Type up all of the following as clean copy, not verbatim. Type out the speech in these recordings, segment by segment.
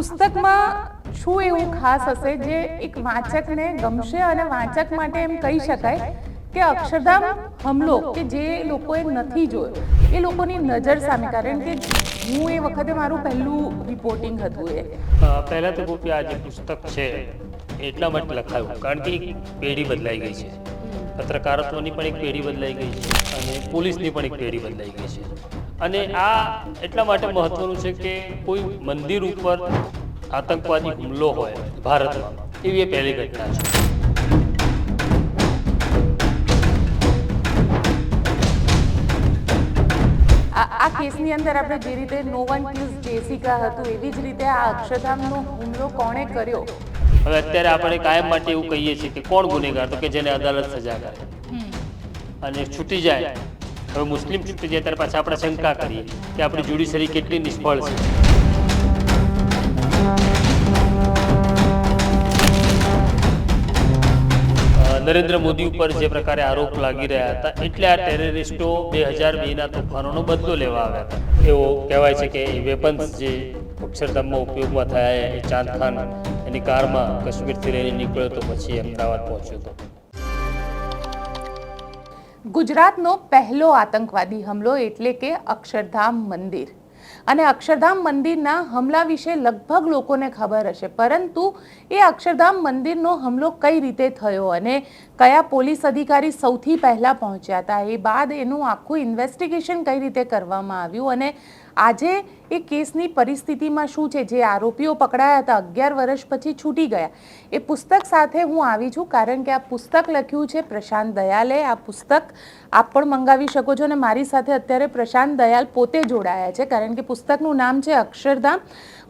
પુસ્તકમાં શું એવું ખાસ હશે જે એક વાંચકને ગમશે અને વાંચક માટે એમ કહી શકાય કે અક્ષરધામ હમલો કે જે લોકોએ નથી જોયો એ લોકોની નજર સામે, કારણ કે હું એ વખતે મારું પહેલું રિપોર્ટિંગ હતું. પહેલાં તો ગોપી આ જે પુસ્તક છે એટલા માટે લખાયું કારણ કે એક પેઢી બદલાઈ ગઈ છે. પત્રકારત્વની પણ એક પેઢી બદલાઈ ગઈ છે અને પોલીસની પણ એક પેઢી બદલાઈ ગઈ છે. અને આ એટલા માટે મહત્વનું છે કે કોઈ મંદિર ઉપર આતંકવાદી હુમલો હોય ભારતમાં, એવી એ પહેલી ઘટના છે. આ કેસની અંદર આપણે જે રીતે નો વન કિલ્સ જેસિકા હતું એવી જ રીતે આ અક્ષરધામનો હુમલો કોણે કર્યો. હવે અત્યારે આપણે કાયમ માટે એવું કહીએ છીએ કે કોણ ગુનેગાર, તો કે જેને અદાલત સજા કરે અને છૂટી જાય. હવે મુસ્લિમ છૂટી જાય ત્યારે પાછા આપણે શંકા કરીએ કે આપણી જ્યુડિશરી કેટલી નિષ્ફળ છે. નરેન્દ્ર મોદી ઉપર જે પ્રકારે આરોપ લાગી રહ્યા હતા એટલે આ ટેરરિસ્ટો 2002ના તોફાનોનો બદલો લેવા આવ્યા હતા. એવો કહેવાય છે કે વેપન્સ જે અક્ષરધામમાં ઉપયોગમાં થયા એ ચાંદ ખાન એની કારમાં કાશ્મીરથી લઈને નીકળ્યો તો પછી અમદાવાદ પહોંચ્યો હતો. ગુજરાતનો પહેલો આતંકવાદી હુમલો એટલે કે અક્ષરધામ મંદિર. અને અક્ષરધામ મંદિરના હમલા વિશે લગભગ લોકોને ખબર હશે, પરંતુ એ અક્ષરધામ મંદિરનો હુમલો કઈ રીતે થયો અને કયા પોલીસ અધિકારી સૌથી પહેલાં પહોંચ્યા હતા, એ બાદ એનું આખું ઇન્વેસ્ટિગેશન કઈ રીતે કરવામાં આવ્યું અને આજે એ કેસની પરિસ્થિતિમાં શું છે, જે આરોપીઓ પકડાયા હતા 11 વર્ષ પછી છૂટી ગયા, એ પુસ્તક સાથે હું આવી છું. કારણ કે આ પુસ્તક લખ્યું છે પ્રશાંત દયાલે. આ પુસ્તક આપ પણ મંગાવી શકો છો અને મારી સાથે અત્યારે પ્રશાંત દયાલ પોતે જોડાયા છે, કારણ કે પુસ્તકનું નામ છે અક્ષરધામ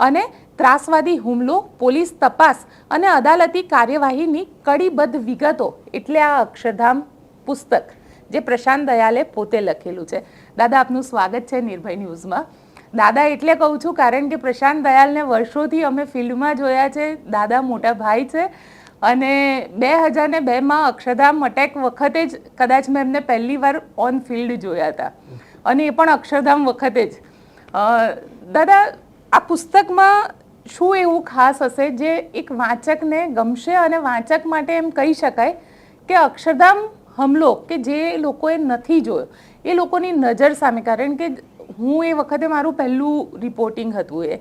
અને ત્રાસવાદી હુમલો, પોલીસ તપાસ અને અદાલતી કાર્યવાહીની કડીબદ્ધ વિગતો. એટલે આ અક્ષરધામ પુસ્તક જે પ્રશાંત દયાલે પોતે લખેલું છે. દાદા, આપનું સ્વાગત છે નિર્ભય ન્યૂઝમાં. દાદા એટલે કહું છું કારણ કે પ્રશાંત દયાલને વર્ષોથી અમે ફિલ્ડમાં જોયા છે. દાદા મોટા ભાઈ છે અને 2002માં અક્ષરધામ અટેક વખતે જ કદાચ મેં એમને પહેલી વાર ઓન ફિલ્ડ જોયા હતા અને એ પણ અક્ષરધામ વખતે જ. દાદા, આ પુસ્તકમાં શું એવું ખાસ હશે જે એક વાંચકને ગમશે અને વાંચક માટે એમ કહી શકાય કે અક્ષરધામ હુમલો કે જે લોકોએ નથી જોયો એ લોકોની નજર સામે, કારણ કે હું એ વખતે મારું પહેલું રિપોર્ટિંગ હતું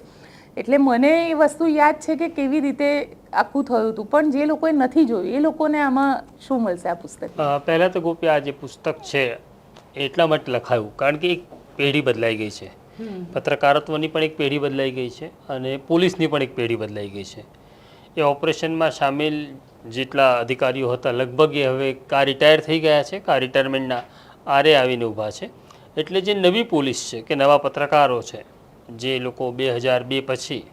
એટલે મને એ વસ્તુ યાદ છે કે કેવી રીતે આખું થયું હતું, પણ જે લોકોએ નથી જોયું એ લોકોને આમાં શું મળશે આ પુસ્તક? પહેલાં તો ગોપી આ જે પુસ્તક છે એટલા માટે લખાયું કારણ કે એક પેઢી બદલાઈ ગઈ છે. પત્રકારત્વની પણ એક પેઢી બદલાઈ ગઈ છે અને પોલીસની પણ એક પેઢી બદલાઈ ગઈ છે. એ ઓપરેશનમાં સામેલ જેટલા અધિકારીઓ હતા લગભગ એ હવે કા રિટાયર થઈ ગયા છે, કા રિટાયરમેન્ટના આરે આવીને ઊભા છે. એટલે જે નવી પોલીસ છે કે નવા પત્રકારો છે, જે લોકો 2002 પછી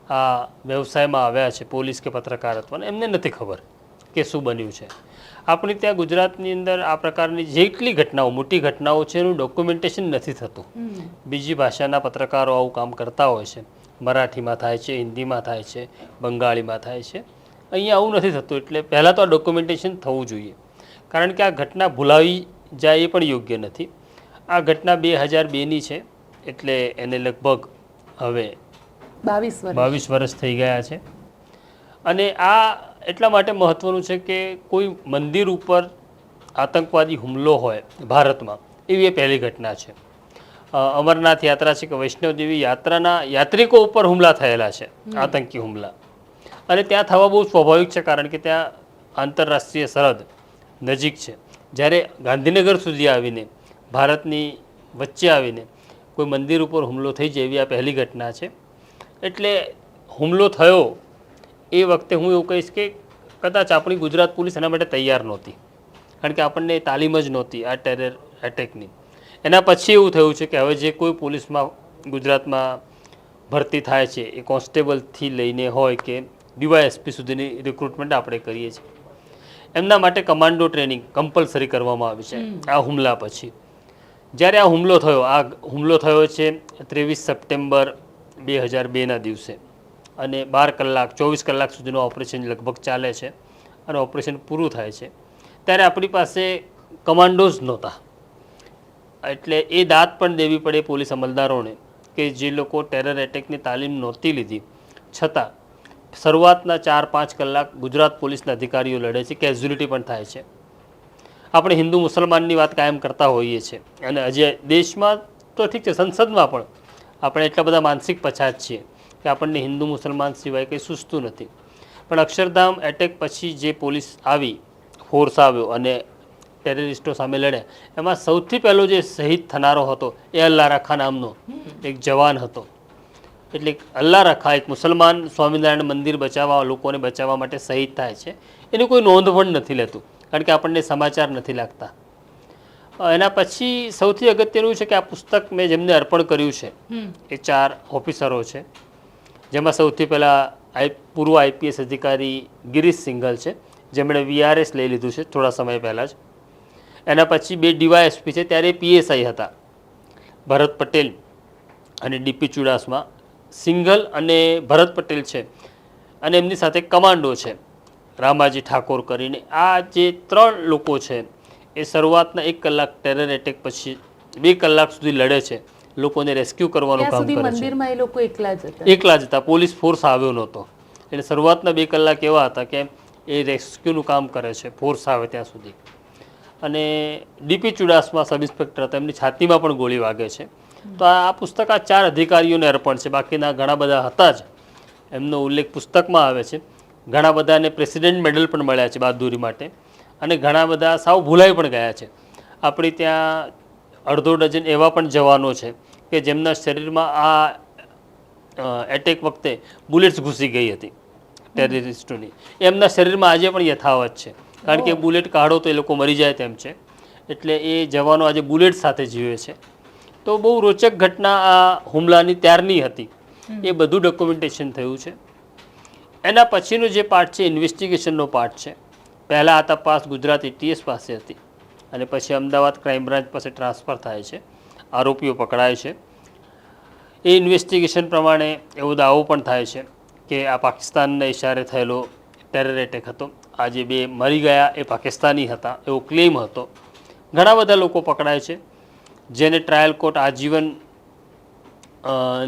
આ વ્યવસાયમાં આવ્યા છે પોલીસ કે પત્રકારત્વને, એમને નથી ખબર કે શું બન્યું છે. આપણી ત્યાં ગુજરાતની અંદર આ પ્રકારની જેટલી ઘટનાઓ, મોટી ઘટનાઓ છે એનું ડોક્યુમેન્ટેશન નથી થતું. બીજી ભાષાના પત્રકારો આવું કામ કરતા હોય છે. મરાઠીમાં થાય છે, હિન્દીમાં થાય છે, બંગાળીમાં થાય છે. અહીંયા આવું નથી થતું. એટલે પહેલાં તો આ ડોક્યુમેન્ટેશન થવું જોઈએ, કારણ કે આ ઘટના ભૂલાવી જાય એ પણ યોગ્ય નથી. આ ઘટના 2002ની છે એટલે એને લગભગ હવે 22 વર્ષ થઈ ગયા છે. અને આ એટલા માટે મહત્ત્વનું છે કે કોઈ મંદિર ઉપર આતંકવાદી હુમલો હોય ભારતમાં, એવી એ પહેલી ઘટના છે. અમરનાથ યાત્રા છે કે વૈષ્ણવદેવી યાત્રાના યાત્રિકો ઉપર હુમલા થયેલા છે, આતંકી હુમલા. અને ત્યાં થવા બહુ સ્વાભાવિક છે કારણ કે ત્યાં આંતરરાષ્ટ્રીય સરહદ નજીક છે. જ્યારે ગાંધીનગર સુધી આવીને, ભારતની વચ્ચે આવીને કોઈ મંદિર ઉપર હુમલો થઈ જાય એવી આ પહેલી ઘટના છે. એટલે હુમલો થયો એ વખતે હું એવું કહીશ કે કદાચ આપણી ગુજરાત પોલીસ એના માટે તૈયાર નહોતી, કારણ કે આપણને તાલીમ જ નહોતી આ ટેરર એટેકની. એના પછી એવું થયું છે કે હવે જે કોઈ પોલીસમાં ગુજરાતમાં ભરતી થાય છે એ કોન્સ્ટેબલથી લઈને હોય કે DYSP સુધીની રિક્રુટમેન્ટ આપણે કરીએ છીએ. એમના માટે કમાન્ડો ટ્રેનિંગ કમ્પલસરી કરવામાં આવી છે આ હુમલા પછી. જ્યારે આ હુમલો થયો છે 23 સપ્ટેમ્બર 2002ના દિવસે અને 12 કલાક 24 કલાક સુધીનું ઓપરેશન લગભગ ચાલે છે અને ઓપરેશન પૂરું થાય છે ત્યારે આપણી પાસે કમાન્ડોઝ નહોતા. એટલે એ દાદ પણ દેવી પડે પોલીસ અમલદારોને કે જે લોકો ટેરર એટેકની તાલીમ નહોતી લીધી છતાં શરૂઆતના 4-5 કલાક ગુજરાત પોલીસના અધિકારીઓ લડે છે, કેઝ્યુલિટી પણ થાય છે. આપણે હિન્દુ મુસલમાનની વાત કાયમ કરતા હોઈએ છીએ અને હજી દેશમાં તો ઠીક છે, સંસદમાં પણ આપણે એટલા બધા માનસિક પછાત છીએ કે આપણને હિન્દુ મુસલમાન સિવાય કંઈ સૂચતું નથી. પણ અક્ષરધામ એટેક પછી જે પોલીસ આવી, ફોર્સ આવ્યો અને ટેરરિસ્ટો સામે લડ્યા, એમાં સૌથી પહેલો જે શહીદ થનારો હતો એ અલ્લા રખા નામનો એક જવાન હતો. એટલે અલ્લા રખા એક મુસલમાન સ્વામિનારાયણ મંદિર બચાવવા, લોકોને બચાવવા માટે શહીદ થાય છે, એની કોઈ નોંધ પણ નથી લેતું, કારણ કે આપણને સમાચાર નથી લાગતા. એના પછી સૌથી અગત્યનું છે કે આ પુસ્તક મેં જેમને અર્પણ કર્યું છે એ 4 ઓફિસરો છે, જેમાં સૌથી પહેલાં પૂર્વ આઈપીએસ અધિકારી ગિરીશ સિંઘલ છે, જેમણે VRS લઈ લીધું છે થોડા સમય પહેલાં જ. એના પછી 2 DYSP છે, ત્યારે PSI હતા, ભરત પટેલ અને DP ચુડાસમા. સિંઘલ અને ભરત પટેલ છે અને એમની સાથે કમાન્ડો છે રામાજી ઠાકોર કરીને. આ જે 3 લોકો છે એ શરૂઆતના 1 કલાક ટેરર એટેક પછી 2 કલાક સુધી લડે છે, લોકોને રેસ્ક્યુ કરવાનું કામ કરે છે. મંદિરમાં એ લોકો એકલા જ હતા, પોલીસ ફોર્સ આવ્યો નહોતો. એટલે શરૂઆતના 2 કલાક એવા હતા કે એ રેસ્ક્યુનું કામ કરે છે ફોર્સ આવે ત્યાં સુધી. અને DP ચુડાસમા સબ ઇન્સ્પેક્ટર હતા, એમની છાતીમાં પણ ગોળી વાગે છે. તો આ પુસ્તક આ 4 અધિકારીઓને અર્પણ છે. બાકીના ઘણા બધા હતા જ, એમનો ઉલ્લેખ પુસ્તકમાં આવે છે. ઘણા બધાને પ્રેસિડેન્ટ મેડલ પણ મળ્યા છે બહાદુરી માટે, અને ઘણા બધા સાવ ભૂલાઈ પણ ગયા છે. આપણી ત્યાં અડધો ડઝન એવા પણ જવાનો છે કે જેમના શરીરમાં આ એટેક વખતે બુલેટ્સ ઘૂસી ગઈ હતી ટેરરિસ્ટોની. એમના શરીરમાં આજે પણ યથાવત છે, કારણ કે બુલેટ કાઢો તો એ લોકો મરી જાય તેમ છે. એટલે એ જવાનો આજે બુલેટ સાથે જીવે છે. તો બહુ રોચક ઘટના આ હુમલાની ત્યારની હતી, એ બધું ડોક્યુમેન્ટેશન થયું છે. એના પછીનો જે પાર્ટ છે ઇન્વેસ્ટિગેશનનો પાર્ટ છે. પહેલાં આ તપાસ ગુજરાત ATS પાસે હતી અને પછી અમદાવાદ ક્રાઇમ બ્રાન્ચ પાસે ટ્રાન્સફર થાય છે, આરોપીઓ પકડાય છે. એ ઇન્વેસ્ટિગેશન પ્રમાણે એવો દાવો પણ થાય છે કે આ પાકિસ્તાનના ઇશારે થયેલો ટેરર એટેક હતો. આ જે 2 મરી ગયા એ પાકિસ્તાની હતા એવો ક્લેમ હતો. ઘણા બધા લોકો પકડાય છે જેને ટ્રાયલ કોર્ટ આજીવન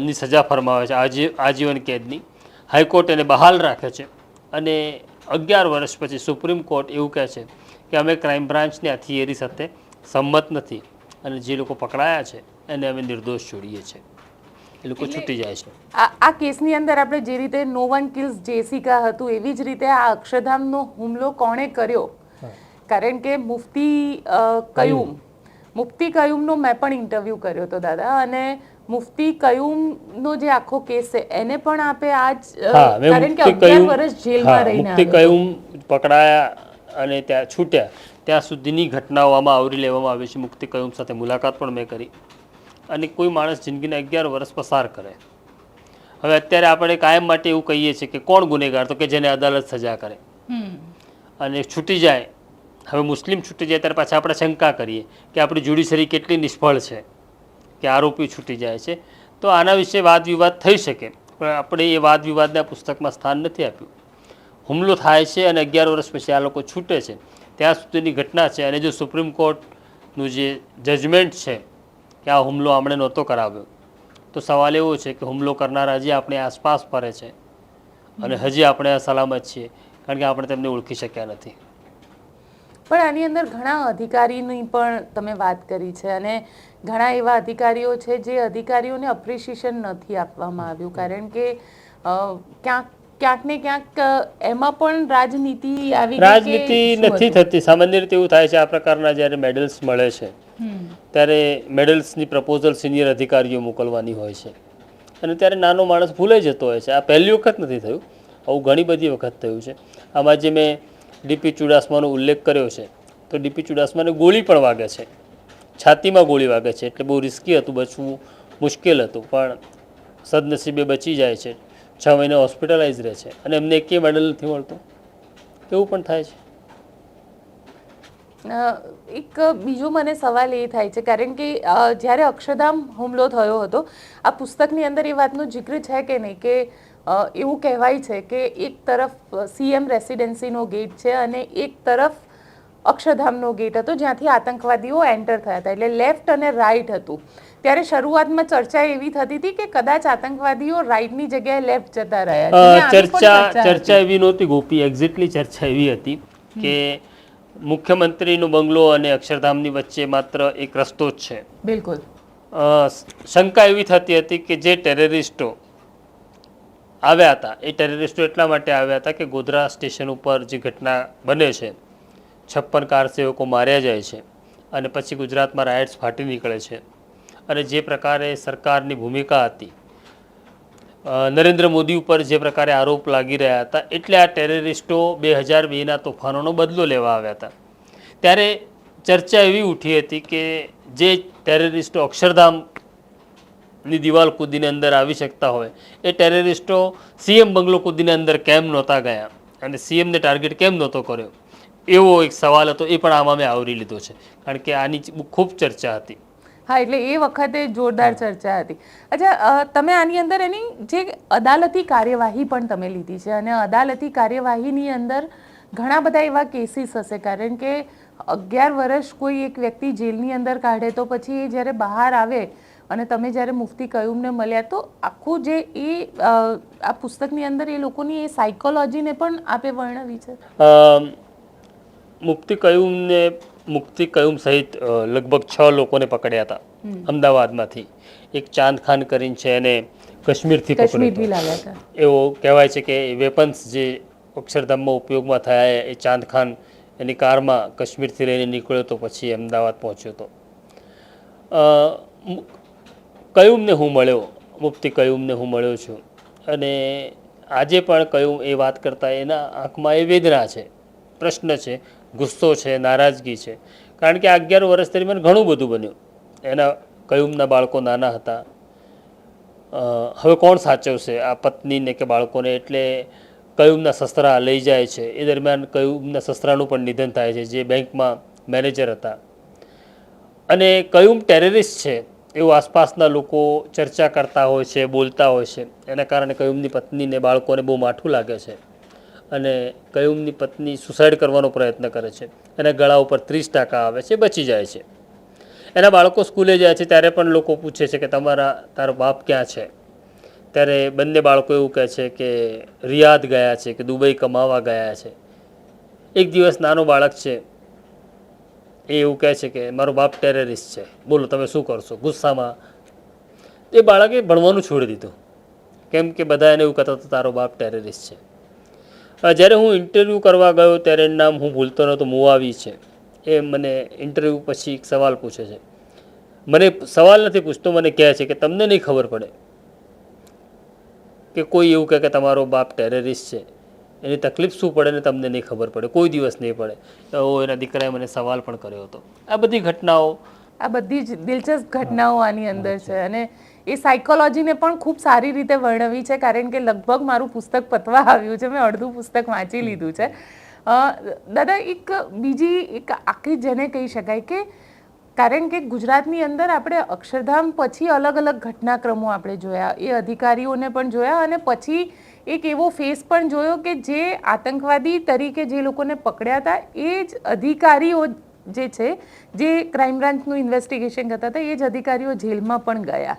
ની સજા ફરમાવે છે, આજીવન કેદની. હાઈકોર્ટ એને બહાલ રાખે છે અને 11 વર્ષ પછી સુપ્રીમ કોર્ટ એવું કહે છે કે અમે ક્રાઇમ બ્રાન્ચની આ થિયરી સાથે સંમત નથી અને જે લોકો પકડાયા છે એને અમે નિર્દોષ છોડીએ છીએ. એ લોકો છૂટી જાય છે. આ કેસની અંદર આપણે જે રીતે નો વન કિલ્સ જેસિકા હતું, એવી જ રીતે આ અક્ષરધામનો હુમલો કોણે કર્યો, કારણ કે મુફ્તી કયુમનો મેં પણ ઇન્ટરવ્યૂ કર્યો હતો દાદા, અને મુફ્તી કયુમનો જે આખો કેસ છે એને પણ આપે કારણ કે 11 વર્ષ જેલમાં રહીને મુફ્તી કયુમ પકડાયા અને ત્યાં છૂટ્યા ત્યાં સુધીની ઘટનાઓ આમાં આવરી લેવામાં આવી છે. મુફ્તી કયુમ સાથે મુલાકાત પણ મેં કરી. અને કોઈ માણસ જિંદગીના 11 વર્ષ પસાર કરે, હવે અત્યારે આપણે કાયમ માટે એવું કહીએ છીએ કે કોણ ગુનેગાર, તો કે જેને અદાલત સજા કરે અને છૂટી જાય. હવે મુસ્લિમ છૂટી જાય ત્યારે પાછા આપણે શંકા કરીએ કે આપણી જ્યુડિશરી કેટલી નિષ્ફળ છે કે આરોપી છૂટી જાય છે. તો આના વિશે વાદ વિવાદ થઈ શકે, પણ આપણે એ વાદ વિવાદના પુસ્તકમાં સ્થાન નથી આપ્યું. હુમલો થાય છે અને 11 વર્ષ પછી આ લોકો છૂટે છે, ત્યાં સુધીની ઘટના છે. અને જો સુપ્રીમ કોર્ટનું જે જજમેન્ટ છે કે આ હુમલો આપણે નહોતો કરાવ્યો, તો સવાલ એવો છે કે હુમલો કરનારા હજી આપણી આસપાસ ફરે છે અને હજી આપણે અસલામત છીએ, કારણ કે આપણે તેમને ઓળખી શક્યા નથી. પણ આની અંદર ઘણા અધિકારીની પણ તમે વાત કરી છે, અને ઘણા એવા અધિકારીઓ છે જે અધિકારીઓને અપ્રિશિએશન નથી આપવામાં આવ્યું, કારણ કે ક્યાંક ને ક્યાંક એમાં પણ રાજનીતિ આવી ગઈ. રાજનીતિ નથી થતી. સામાન્ય રીતે એવું થાય છે આ પ્રકારના જ્યારે મેડલ્સ મળે છે ત્યારે મેડલ્સની પ્રપોઝલ સિનિયર અધિકારીઓ મોકલવાની હોય છે અને ત્યારે નાનો માણસ ભૂલાઈ જતો હોય છે. આ પહેલી વખત નથી થયું, આવું ઘણી બધી વખત થયું છે. આમાં જે મેં DP ચુડાસમાનો ઉલ્લેખ કર્યો છે, તો DP ચુડાસમાને ગોળી પણ વાગે છે, છાતીમાં ગોળી વાગે છે. એટલે બહુ રિસ્કી હતું, બચવું મુશ્કેલ હતું, પણ સદનસીબે બચી જાય છે. 6 મહિના હોસ્પિટલાઇઝ રહે છે અને એમને એકેય મેડલ નથી મળતો. એવું પણ થાય છે. એક બીજો મને સવાલ એ થાય છે, કારણ કે જ્યારે અક્ષરધામ હુમલો થયો હતો, આ પુસ્તકની અંદર એ વાતનો જિક્ર છે કે નહીં કે એવું કહેવાય છે કે એક તરફ CM રેસિડેન્સીનો ગેટ છે અને એક તરફ અક્ષરધામનો ગેટ હતો જ્યાંથી આતંકવાદીઓ એન્ટર થયા હતા, એટલે લેફ્ટ અને રાઈટ હતું. ત્યારે શરૂઆતમાં ચર્ચા એવી થતી હતી કે કદાચ આતંકવાદીઓ રાઈટની જગ્યાએ લેફ્ટ જતા રહ્યા. ચર્ચા એવી નહોતી ગોપી, એક્ઝેક્ટલી ચર્ચા એવી હતી કે મુખ્યમંત્રીનો બંગલો અને અક્ષરધામની વચ્ચે માત્ર એક રસ્તો જ છે. બિલકુલ. શંકા એવી થતી હતી કે જે ટેરરિસ્ટો આવ્યા હતા એ ટેરરિસ્ટો એટલા માટે આવ્યા હતા કે ગોધરા સ્ટેશન ઉપર જે ઘટના બને છે, 56 કાર સેવકો માર્યા જાય છે અને પછી ગુજરાતમાં રાયટ્સ ફાટી નીકળે છે, અને જે પ્રકારે સરકારની ભૂમિકા હતી, નરેન્દ્ર મોદી ઉપર જે પ્રકારે આરોપ લાગી રહ્યા હતા, એટલે આ ટેરરિસ્ટો 2002ના તોફાનોનો બદલો લેવા આવ્યા હતા. ત્યારે ચર્ચા એવી ઉઠી હતી કે જે ટેરરિસ્ટો અક્ષરધામની દિવાલ કૂદીને અંદર આવી શકતા હોય એ ટેરરિસ્ટો સીએમ બંગલો કૂદીને અંદર કેમ નહોતા ગયા અને સીએમને ટાર્ગેટ કેમ નહોતો કર્યો, એવો એક સવાલ હતો. એ પણ આમાં મેં આવરી લીધો છે, કારણ કે આની ખૂબ ચર્ચા હતી. હા, એટલે એ વખતે જોરદાર ચર્ચા હતી. અચ્છા, તમે આની અંદર એની જે અદાલતી કાર્યવાહી પણ તમે લીધી છે, અને અદાલતી કાર્યવાહીની અંદર ઘણા બધા એવા કેસીસ હશે, કારણ કે 11 વર્ષ કોઈ એક વ્યક્તિ જેલની અંદર કાઢે તો પછી એ જ્યારે બહાર આવે અને તમે જ્યારે મુફ્તી કયુમને મળ્યા તો આખું જે આ પુસ્તકની અંદર એ લોકોની એ સાયકોલોજીને પણ આપે વર્ણવી છે. મુફ્તી કયુમ સહિત લગભગ 6 લોકોને પકડ્યા હતા અમદાવાદમાંથી. એક ચાંદ ખાન કરીને છે એને કાશ્મીરથી પકડ્યો. એવો કહેવાય છે કે વેપન્સ જે અક્ષરધામમાં ઉપયોગમાં થયા એ ચાંદ ખાન એની કારમાં કાશ્મીરથી લઈને નીકળ્યો તો પછી અમદાવાદ પહોંચ્યો હતો. કયુમને હું મળ્યો, મુફ્તી કયુમને હું મળ્યો છું, અને આજે પણ કયુમ એ વાત કરતા એના આંખમાં એ વેદના છે, પ્રશ્ન છે, ગુસ્સો છે, નારાજગી છે, કારણ કે આ 11 વર્ષ દરમિયાન ઘણું બધું બન્યું. એના કયુમના બાળકો નાના હતા, હવે કોણ સાચવશે આ પત્નીને કે બાળકોને, એટલે કયુમના સસરા લઈ જાય છે. એ દરમિયાન કયુમના સસરાનું પણ નિધન થાય છે, જે બેંકમાં મેનેજર હતા. અને કયુમ ટેરરિસ્ટ છે એવું આસપાસના લોકો ચર્ચા કરતા હોય છે, બોલતા હોય છે. એના કારણે કયુમની પત્નીને બાળકોને બહુ માઠું લાગે છે, અને કયુમની પત્ની સુસાઇડ કરવાનો પ્રયત્ન કરે છે. એના ગળા ઉપર 30% આવે છે, બચી જાય છે. એના બાળકો સ્કૂલે જાય છે ત્યારે પણ લોકો પૂછે છે કે તારો બાપ ક્યાં છે? ત્યારે બંને બાળકો એવું કહે છે કે રિયાદ ગયા છે, કે દુબઈ કમાવા ગયા છે. એક દિવસ નાનો બાળક છે એ એવું કહે છે કે મારો બાપ ટેરરિસ્ટ છે, બોલો તમે શું કરશો? ગુસ્સામાં એ બાળકે ભણવાનું છોડી દીધું, કેમ કે બધા એને એવું કહેતા હતા તારો બાપ ટેરરિસ્ટ છે. જ્યારે હું ઇન્ટરવ્યૂ કરવા ગયો ત્યારે એનું નામ હું ભૂલતો નહોતો, મુઆવી છે. એ મને ઇન્ટરવ્યૂ પછી એક સવાલ પૂછે છે. મને સવાલ નથી પૂછતો, મને કહે છે કે તમને નહીં ખબર પડે કે કોઈ એવું કહે કે તમારો બાપ ટેરરિસ્ટ છે, એની તકલીફ શું પડે ને તમને નહીં ખબર પડે, કોઈ દિવસ નહીં પડે. તો એના દીકરાએ મને સવાલ પણ કર્યો હતો. આ બધી ઘટનાઓ, આ બધી જ દિલચસ્પ ઘટનાઓ આની અંદર છે, અને એ સાયકોલોજીને પણ ખૂબ સારી રીતે વર્ણવી છે, કારણ કે લગભગ મારું પુસ્તક પતવા આવ્યું છે, મેં અડધું પુસ્તક વાંચી લીધું છે. દાદા, એક આખી જેને કહી શકાય કે કારણ કે ગુજરાતની અંદર આપણે અક્ષરધામ પછી અલગ અલગ ઘટનાક્રમો આપણે જોયા, એ અધિકારીઓને પણ જોયા, અને પછી એક એવો ફેસ પણ જોયો કે જે આતંકવાદી તરીકે જે લોકોને પકડ્યા હતા એ જ અધિકારીઓ જે છે, જે ક્રાઇમ બ્રાન્ચનું ઇન્વેસ્ટિગેશન કરતા હતા, એ જ અધિકારીઓ જેલમાં પણ ગયા.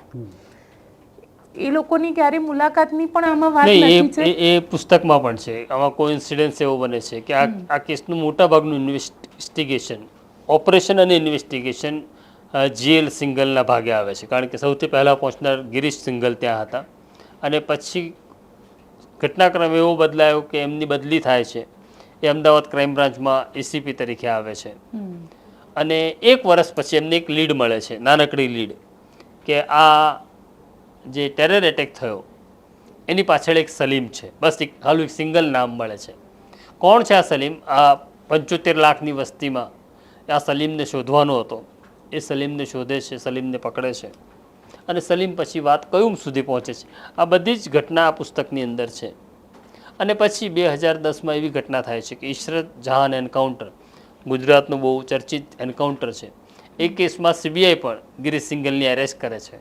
એ લોકોની ક્યારે મુલાકાતની પણ આમાં વાત નથી છે. એ પુસ્તકમાં પણ છે. આમાં કોઇન્સિડન્સ એવો બને છે કે આ કેસનું મોટા ભાગનું ઇન્વેસ્ટિગેશન, ઓપરેશન અને ઇન્વેસ્ટિગેશન જીએલ સિંગલના ભાગે આવે છે, કારણ કે સૌથી પહેલાં પહોંચનાર ગિરીશ સિંગલ ત્યાં હતા, અને પછી ઘટનાક્રમ એવો બદલાયો કે એમની બદલી થાય છે. એ અમદાવાદ ક્રાઇમ બ્રાન્ચમાં એસીપી તરીકે આવે છે, અને 1 વર્ષ પછી એમને એક લીડ મળે છે, નાનકડી લીડ, કે આ જે ટેરર એટેક થયો એની પાછળ એક સલીમ છે. બસ એક ખાલી એક સિંગલ નામ મળે છે. કોણ છે આ સલીમ? આ 75 લાખની વસ્તીમાં આ સલીમને શોધવાનો હતો. એ સલીમને શોધે છે, સલીમને પકડે છે, અને સલીમ પછી વાત કયુમ સુધી પહોંચે છે. આ બધી જ ઘટના આ પુસ્તકની અંદર છે. અને પછી 2010માં એવી ઘટના થાય છે કે ઇશરત જહાન એન્કાઉન્ટર, ગુજરાતનું બહુ ચર્ચિત એન્કાઉન્ટર છે. એ કેસમાં સીબીઆઈ પણ ગિરીશ સિંગલની એરેસ્ટ કરે છે,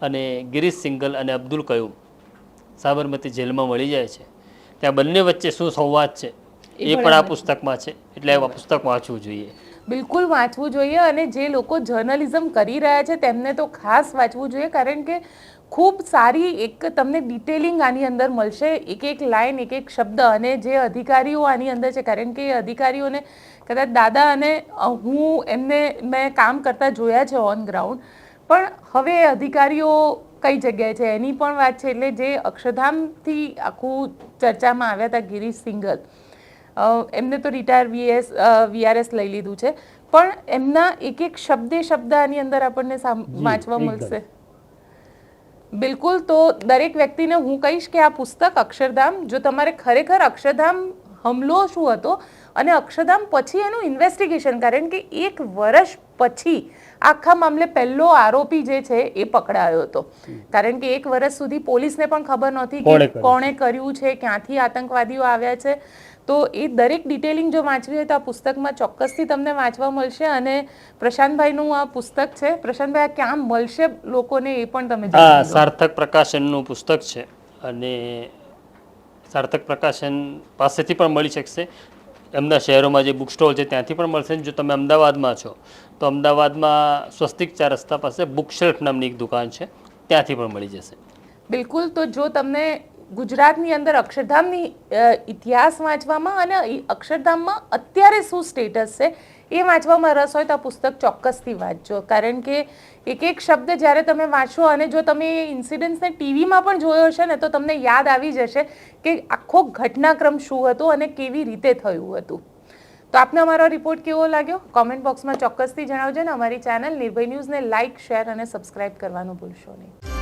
અને ગિરીશ સિંગલ અને અબ્દુલ કયુમ સાબરમતી જેલમાં મળી જાય છે. ત્યાં બંને વચ્ચે શું સંવાદ છે એ પણ આ પુસ્તકમાં છે, એટલે આ પુસ્તક વાંચવું જોઈએ. બિલકુલ વાંચવું જોઈએ, અને જે લોકો જર્નલિઝમ કરી રહ્યા છે તેમને તો ખાસ વાંચવું જોઈએ, કારણ કે ખૂબ સારી એક તમને ડિટેલિંગ આની અંદર મળશે, એક એક લાઈન, એક એક શબ્દ. અને જે અધિકારીઓ આની અંદર છે, કારણ કે એ અધિકારીઓને કદાચ દાદા અને મેં કામ કરતા જોયા છે ઓન ગ્રાઉન્ડ, પણ હવે એ અધિકારીઓ કઈ જગ્યાએ છે એની પણ વાત છે. એટલે જે અક્ષરધામથી આખું ચર્ચામાં આવ્યા હતા ગિરીશ સિંઘલ, એમને તો રિટાયર વીઆરએસ લઈ લીધું છે, પણ એમના એક એક શબ્દે શબ્દ આની અંદર આપણને વાંચવા મળશે. બિલકુલ. તો દરેક વ્યક્તિને હું કહીશ કે આ પુસ્તક અક્ષરધામ, જો તમારે ખરેખર અક્ષરધામ હમલો શું હતો અને અક્ષરધામ પછી એનું ઇન્વેસ્ટિગેશન, કારણ કે 1 વર્ષ પછી આખા મામલે પહેલો આરોપી જે છે એ પકડાયો હતો, કારણ કે 1 વર્ષ સુધી પોલીસને પણ ખબર નહોતી કે કોણે કર્યું છે, ક્યાંથી આતંકવાદીઓ આવ્યા છે. તો એ દરેક ડિટેલિંગ જો વાંચવી હોય તો આ પુસ્તકમાં ચોક્કસથી તમને વાંચવા મળશે. અને પ્રશાંતભાઈનું આ પુસ્તક છે. પ્રશાંતભાઈ, આ ક્યાં મળશે લોકોને એ પણ તમે હા, સાર્થક પ્રકાશનનું પુસ્તક છે, અને સાર્થક પ્રકાશન પાસેથી પણ મળી શકશે. એમના શહેરોમાં જે બુક સ્ટોલ છે ત્યાંથી પણ મળશે. જો તમે અમદાવાદમાં છો તો અમદાવાદમાં સ્વસ્તિક 4 રસ્તા પાસે બુકશેલ્ફ નામની એક દુકાન છે, ત્યાંથી પણ મળી જશે. બિલકુલ. તો જો તમને ગુજરાતની અંદર અક્ષરધામની ઇતિહાસ વાંચવામાં અને અક્ષરધામમાં અત્યારે શું સ્ટેટસ છે એ વાંચવામાં રસ હોય તો આ પુસ્તક ચોક્કસથી વાંચજો, કારણ કે એક એક શબ્દ જ્યારે તમે વાંચો, અને જો તમે એ ઇન્સિડન્ટ્સને ટીવીમાં પણ જોયો હશે ને તો તમને યાદ આવી જશે કે આખો ઘટનાક્રમ શું હતો અને કેવી રીતે થયું હતું. તો આપને અમારો રિપોર્ટ કેવો લાગ્યો કોમેન્ટ બોક્સમાં ચોક્કસથી જણાવજો, ને અમારી ચેનલ નિર્ભય ન્યૂઝને લાઇક, શેર અને સબસ્ક્રાઇબ કરવાનું ભૂલશો નહીં.